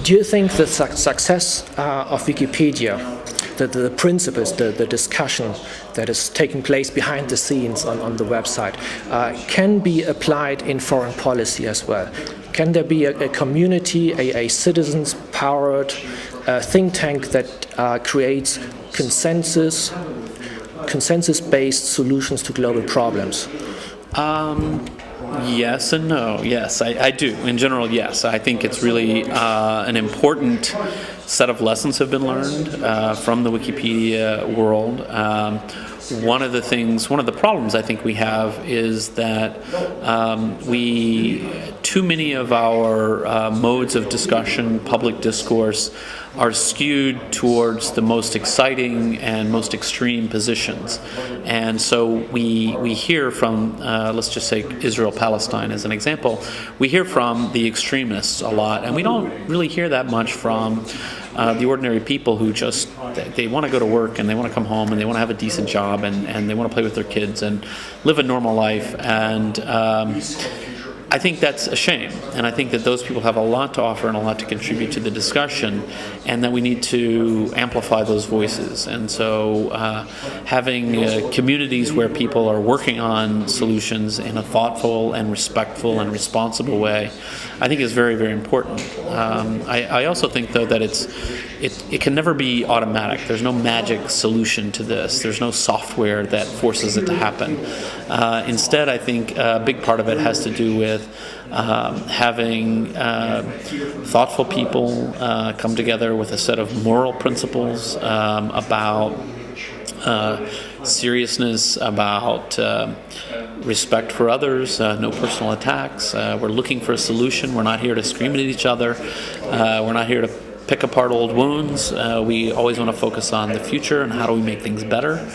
Do you think the success of Wikipedia, the principles, the discussion that is taking place behind the scenes on the website, can be applied in foreign policy as well? Can there be a community, a citizens-powered think tank that creates consensus-based solutions to global problems? Yes and no. Yes, I do. In general, yes. I think it's really an important set of lessons have been learned from the Wikipedia world. One of the problems I think we have is that too many of our modes of discussion, public discourse, are skewed towards the most exciting and most extreme positions. And so we hear from, let's just say Israel-Palestine as an example, we hear from the extremists a lot, and we don't really hear that much from the ordinary people who just, they want to go to work and they want to come home and they want to have a decent job and they want to play with their kids and live a normal life. And I think that's a shame, and I think that those people have a lot to offer and a lot to contribute to the discussion, and that we need to amplify those voices. And so having communities where people are working on solutions in a thoughtful and respectful and responsible way, I think is very, very important. I also think, though, that it can never be automatic. There's no magic solution to this. There's no software that forces it to happen. Instead, I think a big part of it has to do with having thoughtful people come together with a set of moral principles about seriousness, about respect for others, no personal attacks. We're looking for a solution. We're not here to scream at each other. We're not here to pick apart old wounds. We always want to focus on the future and how do we make things better.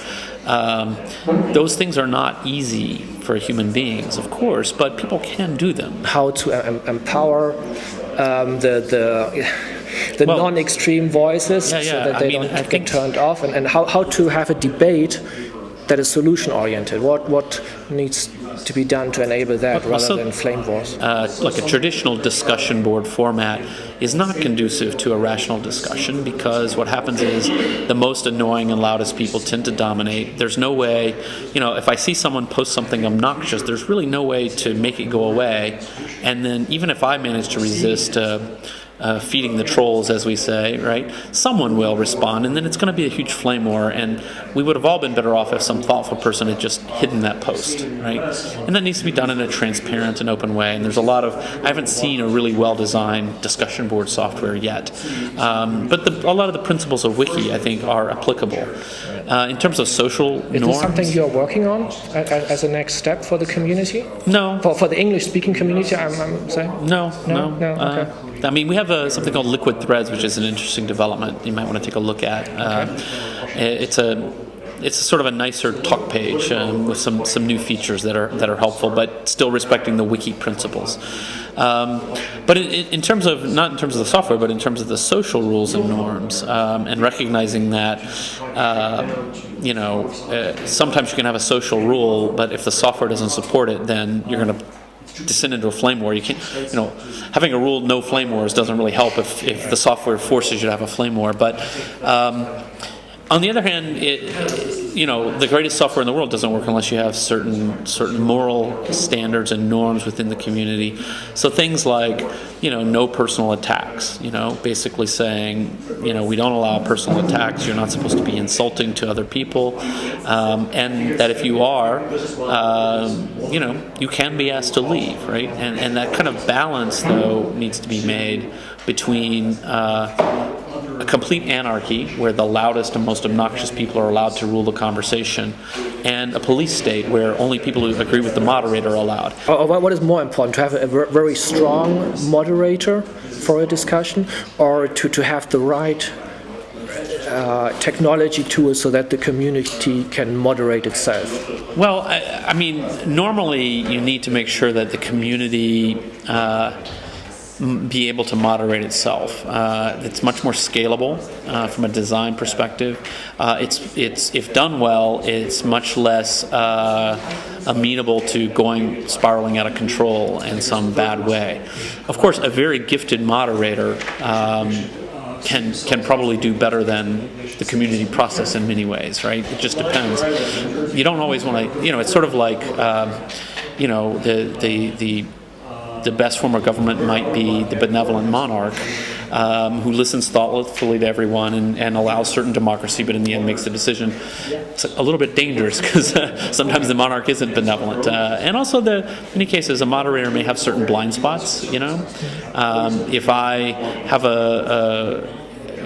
Those things are not easy for human beings, of course, but people can do them. How to empower the non-extreme voices so that they don't get turned off, and how to have a debate that is solution-oriented. What needs to be done to enable that rather than flame wars? Like a traditional discussion board format is not conducive to a rational discussion, because what happens is the most annoying and loudest people tend to dominate. There's no way, if I see someone post something obnoxious, there's really no way to make it go away. And then even if I manage to resist feeding the trolls, as we say, right? Someone will respond, and then it's going to be a huge flame war, and we would have all been better off if some thoughtful person had just hidden that post, right? And that needs to be done in a transparent and open way, and there's I haven't seen a really well-designed discussion board software yet. But a lot of the principles of Wiki, I think, are applicable. In terms of social norms... Is this something you're working on as a next step for the community? No. For the English-speaking community, I'm saying? No. Okay. I mean, we have something called Liquid Threads, which is an interesting development you might want to take a look at. It's sort of a nicer talk page with some new features that are helpful, but still respecting the wiki principles. But in terms of, not in terms of the software, but in terms of the social rules and norms, and recognizing that sometimes you can have a social rule, but if the software doesn't support it, then you're going to descend into a flame war. You can't, having a rule no flame wars doesn't really help if the software forces you to have a flame war. But on the other hand, the greatest software in the world doesn't work unless you have certain moral standards and norms within the community. So things like, no personal attacks. Basically saying, we don't allow personal attacks. You're not supposed to be insulting to other people, and that if you are, you can be asked to leave, right? And that kind of balance, though, needs to be made between a complete anarchy, where the loudest and most obnoxious people are allowed to rule the conversation, and a police state where only people who agree with the moderator are allowed. What is more important, to have a very strong moderator for a discussion, or to have the right technology tools so that the community can moderate itself? Well, I mean, normally you need to make sure that the community be able to moderate itself. It's much more scalable from a design perspective. It's if done well, it's much less amenable to spiraling out of control in some bad way. Of course, a very gifted moderator can probably do better than the community process in many ways, right? It just depends. You don't always want to, it's sort of like, the best form of government might be the benevolent monarch who listens thoughtfully to everyone and allows certain democracy, but in the end makes the decision. It's a little bit dangerous because sometimes the monarch isn't benevolent. And also, in many cases, a moderator may have certain blind spots, If I have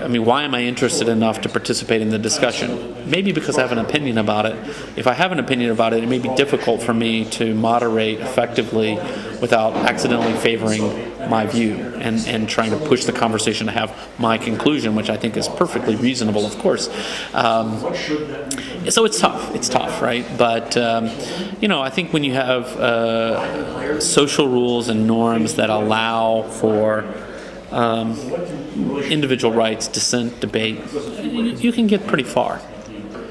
why am I interested enough to participate in the discussion? Maybe because I have an opinion about it. If I have an opinion about it, it may be difficult for me to moderate effectively without accidentally favoring my view and trying to push the conversation to have my conclusion, which I think is perfectly reasonable, of course. So it's tough, right? But, I think when you have social rules and norms that allow for individual rights, dissent, debate, you can get pretty far.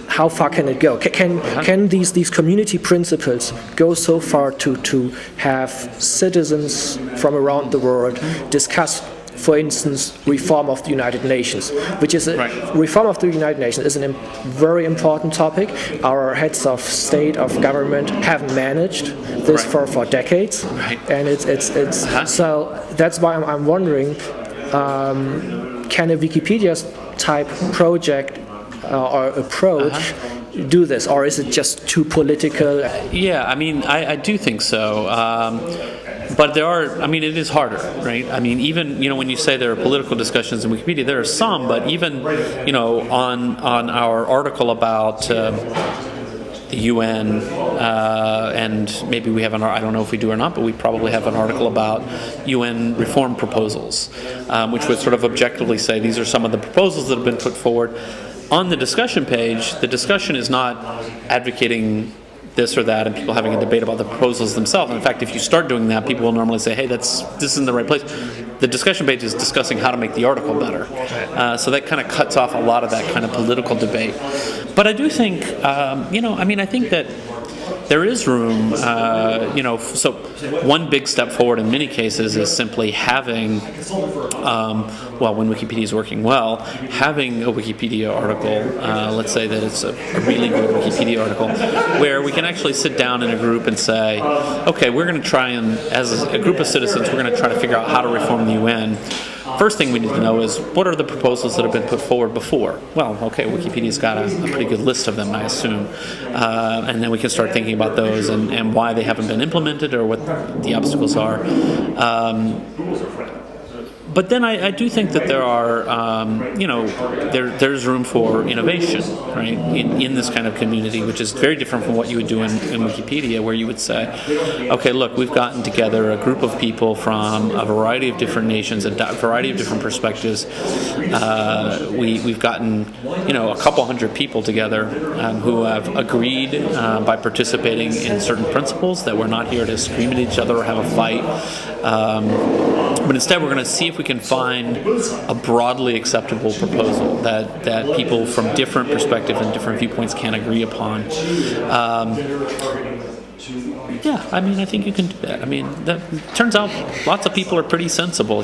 How far can it go? Can these community principles go so far to have citizens from around the world discuss, for instance, reform of the United Nations, which is reform of the United Nations is a very important topic. Our heads of state, of government have managed this for decades, and it's so that's why I'm wondering, can a Wikipedia type project or approach do this, or is it just too political? Yeah, I do think so. But there are, it is harder, right? Even, when you say there are political discussions in Wikipedia, there are some, but even, on our article about the UN, and maybe we have I don't know if we do or not, but we probably have an article about UN reform proposals, which would sort of objectively say these are some of the proposals that have been put forward. On the discussion page, the discussion is not advocating this or that and people having a debate about the proposals themselves. In fact, if you start doing that, people will normally say, hey, this isn't the right place. The discussion page is discussing how to make the article better. So that kind of cuts off a lot of that kind of political debate. But I do think, I think that there is room, so one big step forward in many cases is simply having, when Wikipedia is working well, having a Wikipedia article, let's say that it's a really good Wikipedia article, where we can actually sit down in a group and say, okay, we're going to try and, as a group of citizens, we're going to try to figure out how to reform the UN. First thing we need to know is, what are the proposals that have been put forward before? Well, okay, Wikipedia's got a pretty good list of them, I assume. And then we can start thinking about those and why they haven't been implemented or what the obstacles are. But then I do think that there are, there's room for innovation, right, in this kind of community, which is very different from what you would do in Wikipedia, where you would say, okay, look, we've gotten together a group of people from a variety of different nations, a variety of different perspectives. We've gotten, a couple hundred people together who have agreed by participating in certain principles that we're not here to scream at each other or have a fight. But instead, we're going to see if we can find a broadly acceptable proposal that people from different perspectives and different viewpoints can agree upon. I think you can do that. That turns out lots of people are pretty sensible,